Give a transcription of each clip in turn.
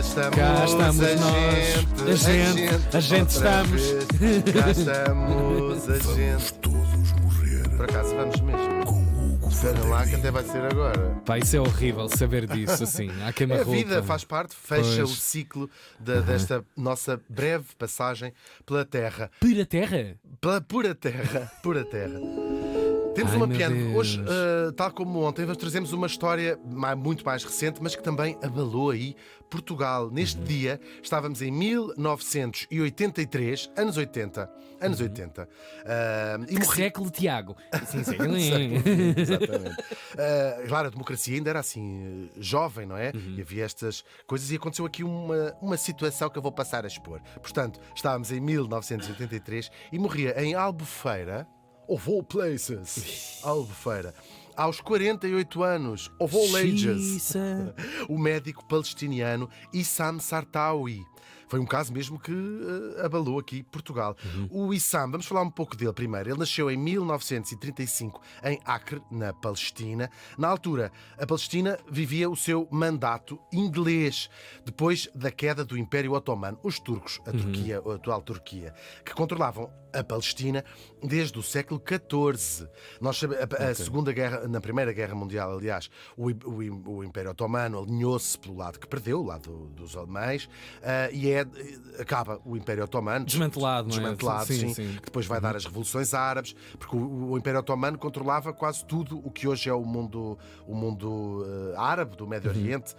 Cá estamos nós, a gente estamos. Cá estamos, a gente. Todos morrer Por acaso vamos mesmo. com Hugo Esperem lá que Vandeirinha. até vai ser agora. Pá, isso é horrível saber disso assim. Há A queima-roupa. vida faz parte, fecha Pois. o ciclo desta nossa breve passagem pela Terra. Pura terra? Pela pura Terra. Pura Terra. Temos Ai, uma meu piada. Deus. Hoje, tal como ontem, trazemos uma história muito mais recente, mas que também abalou aí Portugal. Neste Uhum. dia, estávamos em 1983, anos 80. Anos 80. E Que morri- século, Tiago? Sim, sim. Exatamente. Claro, a democracia ainda era assim, jovem, não é? Uhum. E havia estas coisas e aconteceu aqui uma situação que eu vou passar a expor. Portanto, estávamos em 1983 e morria em Albufeira, of all places, Albufeira, aos 48 anos, of all ages, Xiça. o médico palestiniano Issam Sartawi. Foi um caso mesmo que abalou aqui Portugal. O Issam, vamos falar um pouco dele primeiro. Ele nasceu em 1935 em Acre, na Palestina. Na altura, a Palestina vivia o seu mandato inglês, depois da queda do Império Otomano. Os turcos, a Turquia, a atual Turquia, que controlavam a Palestina desde o século XIV. Nós sabemos, a Segunda Guerra, na Primeira Guerra Mundial, aliás, o Império Otomano alinhou-se pelo lado que perdeu, o lado dos alemães, e acaba o Império Otomano Desmantelado, não é? desmantelado, sim, Sim. que depois vai dar as revoluções árabes, porque o Império Otomano controlava quase tudo o que hoje é o mundo árabe, do Médio Oriente,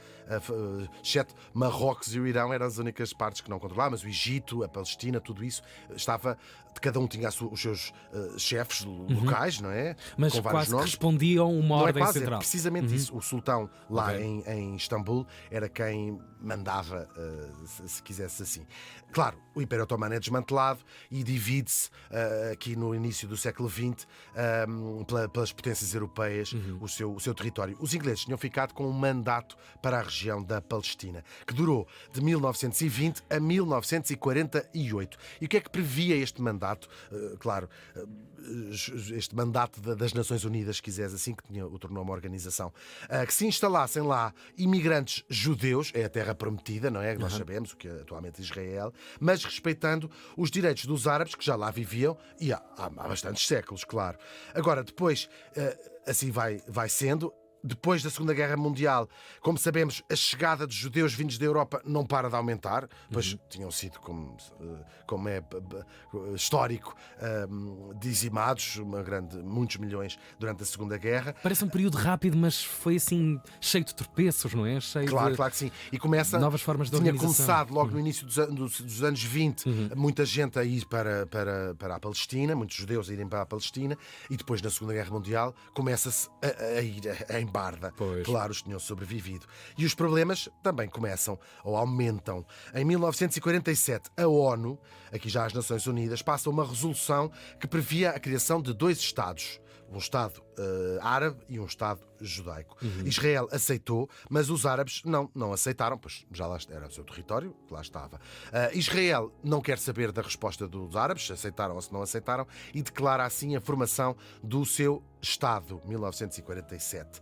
exceto Marrocos e o Irão eram as únicas partes que não controlavam, mas o Egito, a Palestina, tudo isso estava. Cada um tinha os seus chefes locais, não é? Mas Com vários quase que nomes. respondiam uma Não é ordem quase, central. é precisamente isso. O sultão lá Ok. em Istambul era quem mandava, se quisesse assim. Claro, o Império Otomano é desmantelado e divide-se aqui no início do século XX pelas potências europeias o seu território. Os ingleses tinham ficado com um mandato para a região da Palestina, que durou de 1920 a 1948. E o que é que previa este mandato? Claro, este mandato das Nações Unidas, se quiseres assim, que o tornou uma organização, que se instalassem lá imigrantes judeus, é a terra prometida, não é? Nós sabemos o que é atualmente Israel, mas respeitando os direitos dos árabes que já lá viviam e há bastantes séculos, claro. Agora, depois, assim vai sendo. Depois da Segunda Guerra Mundial, como sabemos, a chegada de judeus vindos da Europa não para de aumentar, pois tinham sido, como é histórico, dizimados, muitos milhões durante a Segunda Guerra. Parece um período rápido, mas foi assim, cheio de tropeços, não é? Cheio Claro, de claro que sim. E começa. novas formas de Tinha organização. começado logo no início dos anos 20, muita gente a ir para a Palestina, muitos judeus a irem para a Palestina, e depois na Segunda Guerra Mundial começa-se a ir em barda. Pois. Claro, os que tinham sobrevivido. E os problemas também começam ou aumentam. Em 1947, a ONU, aqui já as Nações Unidas, passa uma resolução que previa a criação de dois Estados. Um Estado árabe e um Estado judaico. Israel aceitou, mas os árabes não aceitaram, pois já lá era o seu território, que lá estava. Israel não quer saber da resposta dos árabes, se aceitaram ou se não aceitaram, e declara assim a formação do seu Estado, 1947.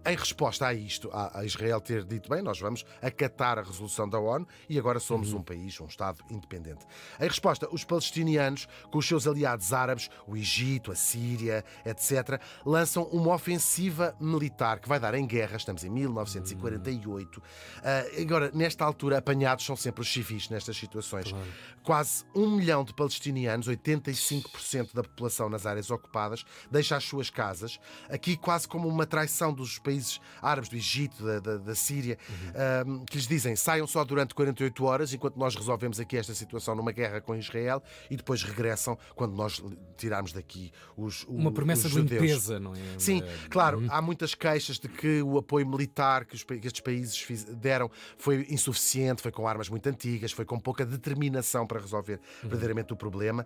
Em resposta a isto, a Israel ter dito, bem, nós vamos acatar a resolução da ONU e agora somos um país, um Estado independente. Em resposta, os palestinianos, com os seus aliados árabes, o Egito, a Síria, etc., lançam uma ofensiva militar que vai dar em guerra, estamos em 1948. Agora, nesta altura, apanhados são sempre os civis nestas situações. Claro. Quase 1 milhão de palestinianos, 85% da população nas áreas ocupadas, deixa as suas casas, aqui quase como uma traição dos países árabes, do Egito, da Síria, que lhes dizem, saiam só durante 48 horas, enquanto nós resolvemos aqui esta situação numa guerra com Israel, e depois regressam quando nós tirarmos daqui Uma promessa os de judeus. limpeza, não é? Sim, claro, há muitas queixas de que o apoio militar que estes países deram foi insuficiente, foi com armas muito antigas, foi com pouca determinação para resolver verdadeiramente o problema.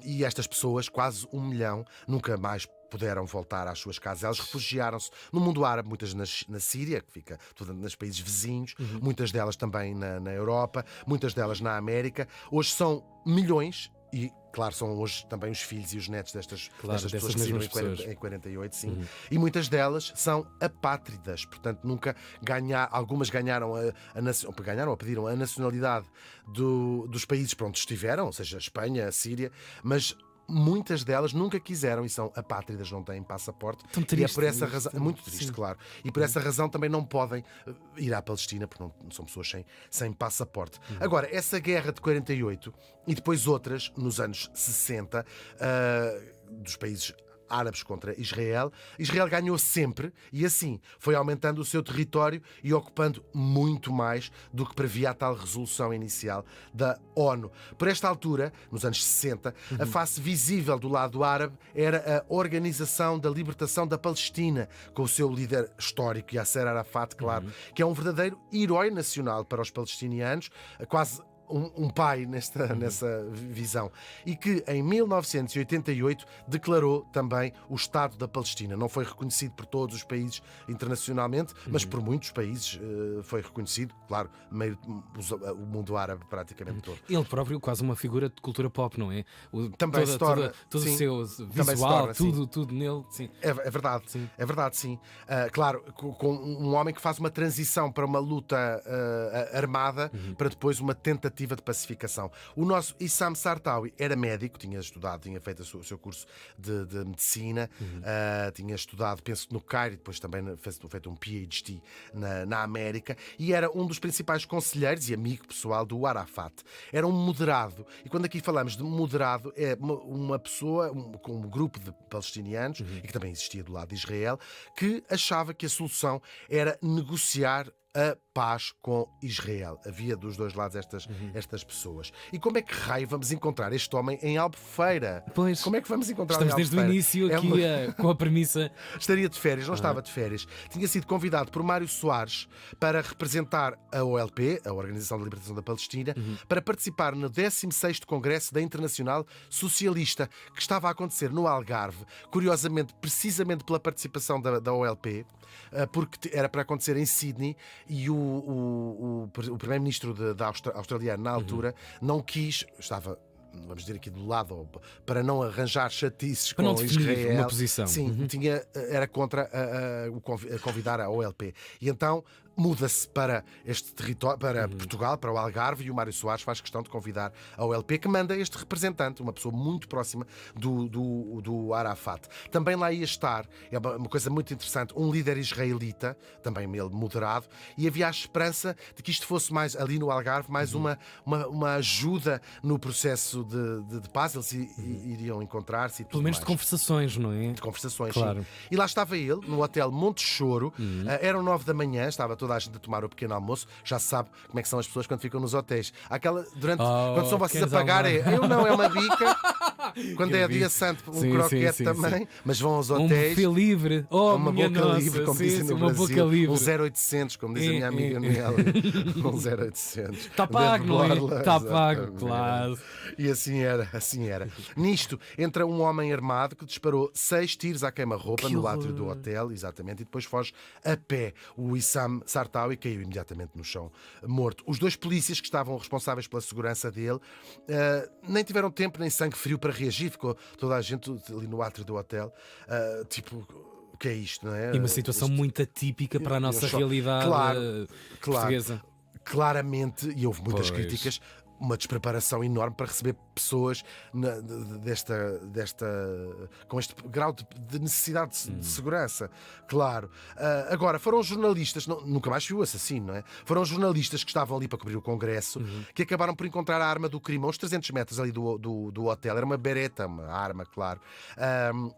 E estas pessoas, quase 1 milhão, nunca mais puderam voltar às suas casas. Elas refugiaram-se no mundo árabe, muitas na Síria, que fica tudo nos países vizinhos, muitas delas também na Europa, muitas delas na América. Hoje são milhões E, claro, são hoje também os filhos e os netos destas pessoas que saíram em 48, sim. E muitas delas são apátridas, portanto, nunca algumas ganharam ganharam ou pediram a nacionalidade dos países para onde estiveram, ou seja, a Espanha, a Síria, mas muitas delas nunca quiseram e são apátridas, não têm passaporte. Tão triste, e é por essa razão, muito triste, sim. claro. E por essa razão também não podem ir à Palestina, porque não são pessoas sem passaporte. Agora, essa guerra de 48 e depois outras nos anos 60, dos países árabes contra Israel ganhou sempre e assim foi aumentando o seu território e ocupando muito mais do que previa a tal resolução inicial da ONU. Por esta altura, nos anos 60, a face visível do lado árabe era a Organização da Libertação da Palestina, com o seu líder histórico, Yasser Arafat, claro, que é um verdadeiro herói nacional para os palestinianos, quase um pai nessa visão, e que em 1988 declarou também o Estado da Palestina. Não foi reconhecido por todos os países internacionalmente, mas por muitos países foi reconhecido, claro, o mundo árabe praticamente todo. Ele próprio quase uma figura de cultura pop, não é? Também se torna, todo o seu também visual, se torna, tudo nele. Sim. É verdade, Sim. é verdade, sim. Claro, com um homem que faz uma transição para uma luta armada para depois uma tentativa de pacificação. O nosso Issam Sartawi era médico, tinha feito o seu curso de medicina, tinha estudado, penso que no Cairo, depois também feito um PhD na América, e era um dos principais conselheiros e amigo pessoal do Arafat. Era um moderado, e quando aqui falamos de moderado, é uma pessoa com um grupo de palestinianos, e que também existia do lado de Israel, que achava que a solução era negociar a paz com Israel. Havia dos dois lados estas pessoas. E como é que raio vamos encontrar este homem em Albufeira? Pois, como é que vamos encontrar estamos em desde o Albufeira? início aqui com a premissa. Estaria de férias, não estava de férias. Tinha sido convidado por Mário Soares para representar a OLP, a Organização da Libertação da Palestina, para participar no 16º Congresso da Internacional Socialista, que estava a acontecer no Algarve, curiosamente, precisamente pela participação da OLP, porque era para acontecer em Sydney, e o primeiro-ministro australiano na altura não quis, estava, vamos dizer aqui do lado, para não arranjar chatices para com não definir Israel. uma posição. Sim, era contra convidar a OLP. E então muda-se para este território, para Portugal, para o Algarve, e o Mário Soares faz questão de convidar a OLP, que manda este representante, uma pessoa muito próxima do Arafat. Também lá ia estar, é uma coisa muito interessante, um líder israelita, também ele moderado, e havia a esperança de que isto fosse mais, ali no Algarve, mais uma ajuda no processo de paz. Eles iriam encontrar-se e tudo Pelo menos mais. de conversações, não é? De conversações, claro. sim. E lá estava ele, no Hotel Monte Choro, eram 9 da manhã, estava toda a gente a tomar o pequeno almoço. Já se sabe como é que são as pessoas quando ficam nos hotéis. Quando são vocês a pagar, é uma bica. Quando é dia santo, croquete também. Mas vão aos hotéis. Um buffet livre. Uma boca nossa, livre, como dizem no uma Brasil. boca livre. Um 0800, como diz a minha amiga Nelly. Um 0800. Está pago, não é? Está pago, claro. E assim era. Nisto, entra um homem armado que disparou 6 tiros à queima-roupa no átrio do hotel, exatamente, e depois foge a pé. O Issam Sartawi caiu imediatamente no chão, morto. Os dois polícias que estavam responsáveis pela segurança dele nem tiveram tempo nem sangue frio para reagir. Ficou toda a gente ali no átrio do hotel, tipo, o que é isto, não é? E uma situação muito atípica para a nossa realidade portuguesa. Claramente, e houve muitas críticas, uma despreparação enorme para receber pessoas com este grau de necessidade de segurança. Claro. Agora, foram jornalistas, nunca mais viu o assassino, não é? Foram jornalistas que estavam ali para cobrir o Congresso, que acabaram por encontrar a arma do crime a uns 300 metros ali do hotel. Era uma bereta, uma arma, claro.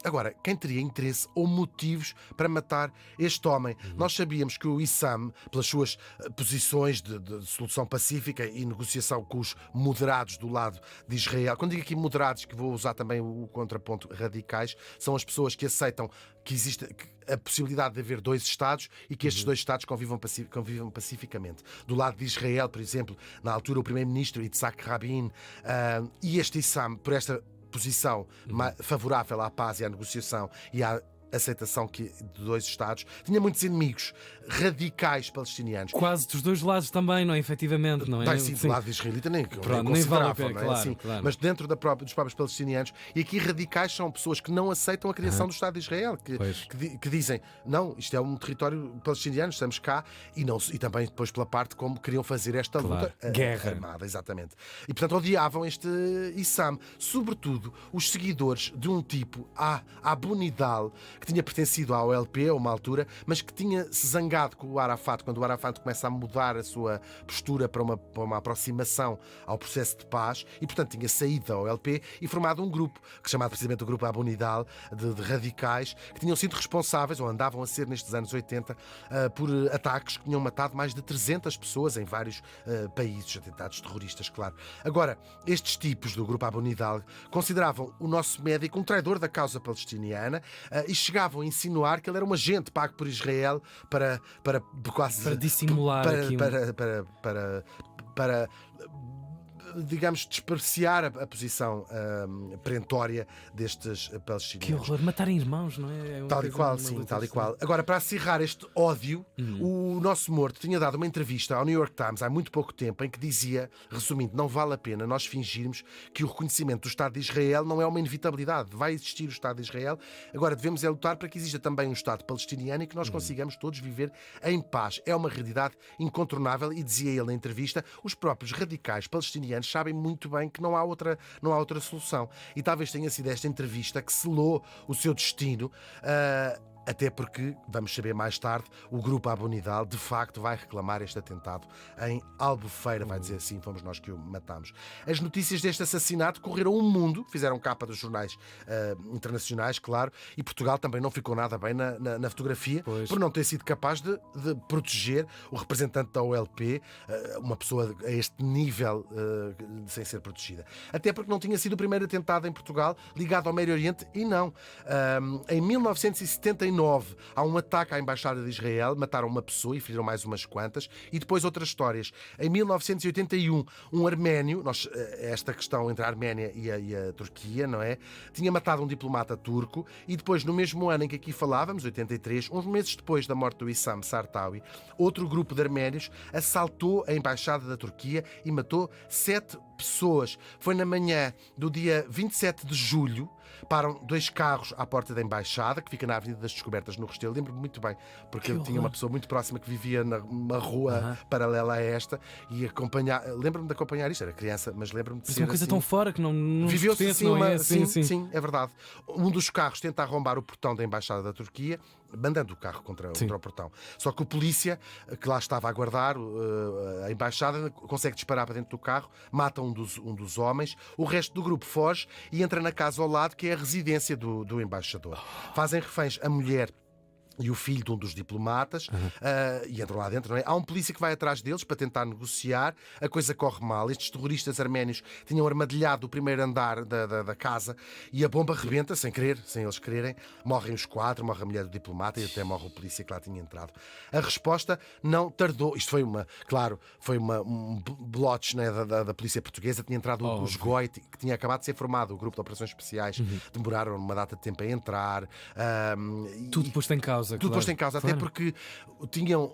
Agora, quem teria interesse ou motivos para matar este homem? Nós sabíamos que o Issam, pelas suas posições de solução pacífica e negociação com os moderados do lado de Israel, quando digo aqui moderados, que vou usar também o contraponto radicais, são as pessoas que aceitam que existe a possibilidade de haver dois Estados e que estes dois Estados convivam pacificamente. Do lado de Israel, por exemplo, na altura o primeiro-ministro Yitzhak Rabin, e este Issam, por esta posição favorável à paz e à negociação e à aceitação de dois Estados, tinha muitos inimigos radicais palestinianos. Quase dos dois lados também, não é? Efetivamente, não é? Bem, sim, do lado israelita nem nem vale a pena, não é? claro, Assim, claro. Mas dentro dos próprios palestinianos, e aqui radicais são pessoas que não aceitam a criação do Estado de Israel, que dizem, não, isto é um território palestiniano, estamos cá, e também depois pela parte como queriam fazer esta luta guerra armada, exatamente. E portanto odiavam este Issam, sobretudo os seguidores de um tipo, Abu Nidal, que tinha pertencido ao LP a uma altura, mas que tinha se zangado com o Arafat, quando o Arafat começa a mudar a sua postura para uma aproximação ao processo de paz, e portanto tinha saído ao LP e formado um grupo, que chamado precisamente o grupo Abu Nidal, de radicais, que tinham sido responsáveis, ou andavam a ser nestes anos 80, por ataques que tinham matado mais de 300 pessoas em vários países, atentados terroristas, claro. Agora, estes tipos do grupo Abu Nidal consideravam o nosso médico um traidor da causa palestiniana e chegavam a insinuar que ele era um agente pago por Israel para dissimular para digamos, despreciar a posição perentória destes palestinianos. Que horror, matarem irmãos, não é? Tal e qual, sim, tal e qual. Agora, para acirrar este ódio, o nosso morto tinha dado uma entrevista ao New York Times há muito pouco tempo em que dizia, resumindo, não vale a pena nós fingirmos que o reconhecimento do Estado de Israel não é uma inevitabilidade. Vai existir o Estado de Israel. Agora, devemos lutar para que exista também um Estado palestiniano e que nós consigamos todos viver em paz. É uma realidade incontornável e, dizia ele na entrevista, os próprios radicais palestinianos sabem muito bem que não há outra solução. E talvez tenha sido esta entrevista que selou o seu destino, até porque, vamos saber mais tarde, o grupo Abu Nidal de facto vai reclamar este atentado em Albufeira, vai dizer assim, fomos nós que o matámos. As notícias deste assassinato correram o mundo, fizeram capa dos jornais internacionais, claro, e Portugal também não ficou nada bem na fotografia, por não ter sido capaz de proteger o representante da OLP, uma pessoa a este nível sem ser protegida. Até porque não tinha sido o primeiro atentado em Portugal ligado ao Médio Oriente, e não. Em 1979 há um ataque à Embaixada de Israel, mataram uma pessoa e feriram mais umas quantas, e depois outras histórias. Em 1981, um arménio, esta questão entre a Arménia e a Turquia, não é? Tinha matado um diplomata turco, e depois, no mesmo ano em que aqui falávamos, 83, uns meses depois da morte do Issam Sartawi, outro grupo de arménios assaltou a Embaixada da Turquia e matou 7 pessoas. Foi na manhã do dia 27 de julho, param 2 carros à porta da Embaixada, que fica na Avenida das Descobertas, no Restelo. Lembro-me muito bem, porque eu tinha uma pessoa muito próxima que vivia numa rua paralela a esta, e lembro-me de acompanhar isto, era criança, mas lembro-me de ser uma coisa assim, tão fora que não viveu-se assim, não é? Sim, é verdade. Um dos carros tenta arrombar o portão da Embaixada da Turquia, mandando o carro contra o portão. Só que o polícia, que lá estava a guardar a Embaixada, consegue disparar para dentro do carro, mata um dos homens, o resto do grupo foge e entra na casa ao lado, que é a residência do embaixador. Fazem reféns a mulher e o filho de um dos diplomatas, e entram lá dentro, não é? Há um polícia que vai atrás deles para tentar negociar, a coisa corre mal. Estes terroristas arménios tinham armadilhado o primeiro andar da casa e a bomba rebenta, sem eles quererem. Morrem os 4, morre a mulher do diplomata e até morre o polícia que lá tinha entrado. A resposta não tardou. Isto foi um blotch, né, da polícia portuguesa. Tinha entrado os GOI, que tinha acabado de ser formado, o grupo de operações especiais. Demoraram uma data de tempo a entrar. Tudo posto em causa. Tudo posto em causa, até porque tinham,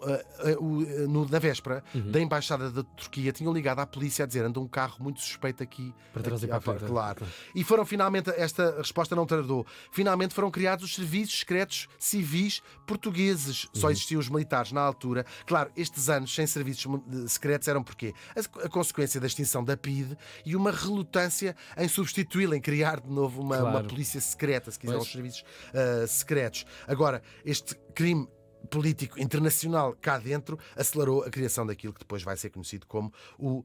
na véspera da Embaixada da Turquia, tinham ligado à polícia a dizer: anda um carro muito suspeito aqui. Para trazer para a frente. Claro. E foram finalmente, esta resposta não tardou, finalmente foram criados os serviços secretos civis portugueses. Só existiam os militares na altura. Claro, estes anos sem serviços secretos eram porquê? A consequência da extinção da PIDE e uma relutância em substituí-la, em criar de novo uma polícia secreta, se quiser, os serviços secretos. Agora, este crime político internacional cá dentro acelerou a criação daquilo que depois vai ser conhecido como o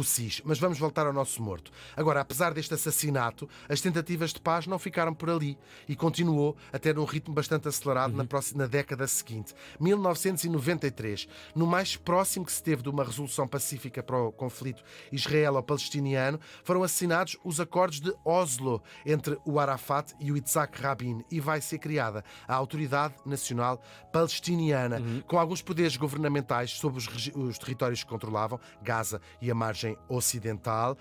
SIS. Mas vamos voltar ao nosso morto. Agora, apesar deste assassinato, as tentativas de paz não ficaram por ali e continuou até num ritmo bastante acelerado na década seguinte. 1993, no mais próximo que se teve de uma resolução pacífica para o conflito israelo-palestiniano, foram assinados os acordos de Oslo entre o Arafat e o Yitzhak Rabin, e vai ser criada a Autoridade Nacional palestiniana, com alguns poderes governamentais sobre os territórios que controlavam, Gaza e a margem ocidental,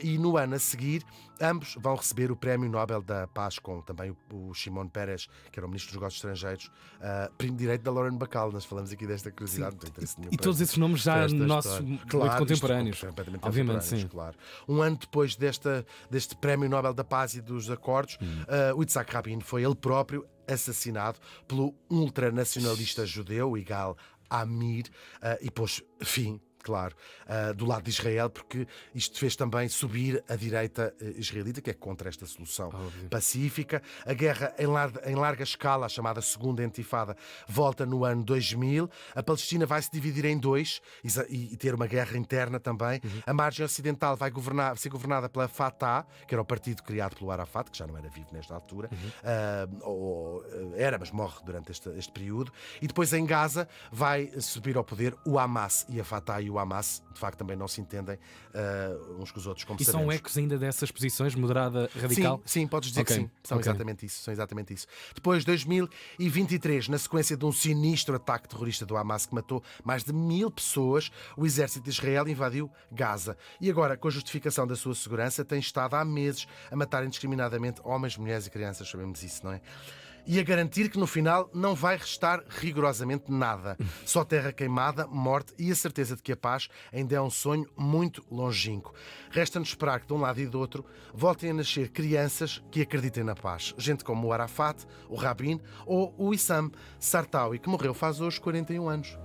e no ano a seguir ambos vão receber o Prémio Nobel da Paz, com também o Shimon Peres, que era o Ministro dos Negócios Estrangeiros, primo direito da Lauren Bacall. Nós falamos aqui desta curiosidade, não tem interesse nenhum. E todos esses nomes já nossos, muito contemporâneos. Obviamente, sim. Claro. Um ano depois deste Prémio Nobel da Paz e dos acordos, o Yitzhak Rabin foi ele próprio assassinado pelo ultranacionalista judeu, Yigal Amir, e pôs fim, claro, do lado de Israel, porque isto fez também subir a direita israelita, que é contra esta solução pacífica. A guerra em larga escala, a chamada Segunda Intifada, volta no ano 2000. A Palestina vai se dividir em dois e ter uma guerra interna também. A margem ocidental vai ser governada pela Fatah, que era o partido criado pelo Arafat, que já não era vivo nesta altura, mas morre durante este período. E depois em Gaza vai subir ao poder o Hamas, e a Fatah e o Hamas, de facto, também não se entendem uns com os outros, como sabemos. E são ecos ainda dessas posições, moderada, radical? Sim, podes dizer que sim. São exatamente isso. Depois, 2023, na sequência de um sinistro ataque terrorista do Hamas que matou mais de 1000 pessoas, o exército de Israel invadiu Gaza. E agora, com a justificação da sua segurança, tem estado há meses a matar indiscriminadamente homens, mulheres e crianças, sabemos isso, não é? E a garantir que no final não vai restar rigorosamente nada. Só terra queimada, morte e a certeza de que a paz ainda é um sonho muito longínquo. Resta-nos esperar que de um lado e do outro voltem a nascer crianças que acreditem na paz. Gente como o Arafat, o Rabin ou o Wissam Sartawi, que morreu faz hoje 41 anos.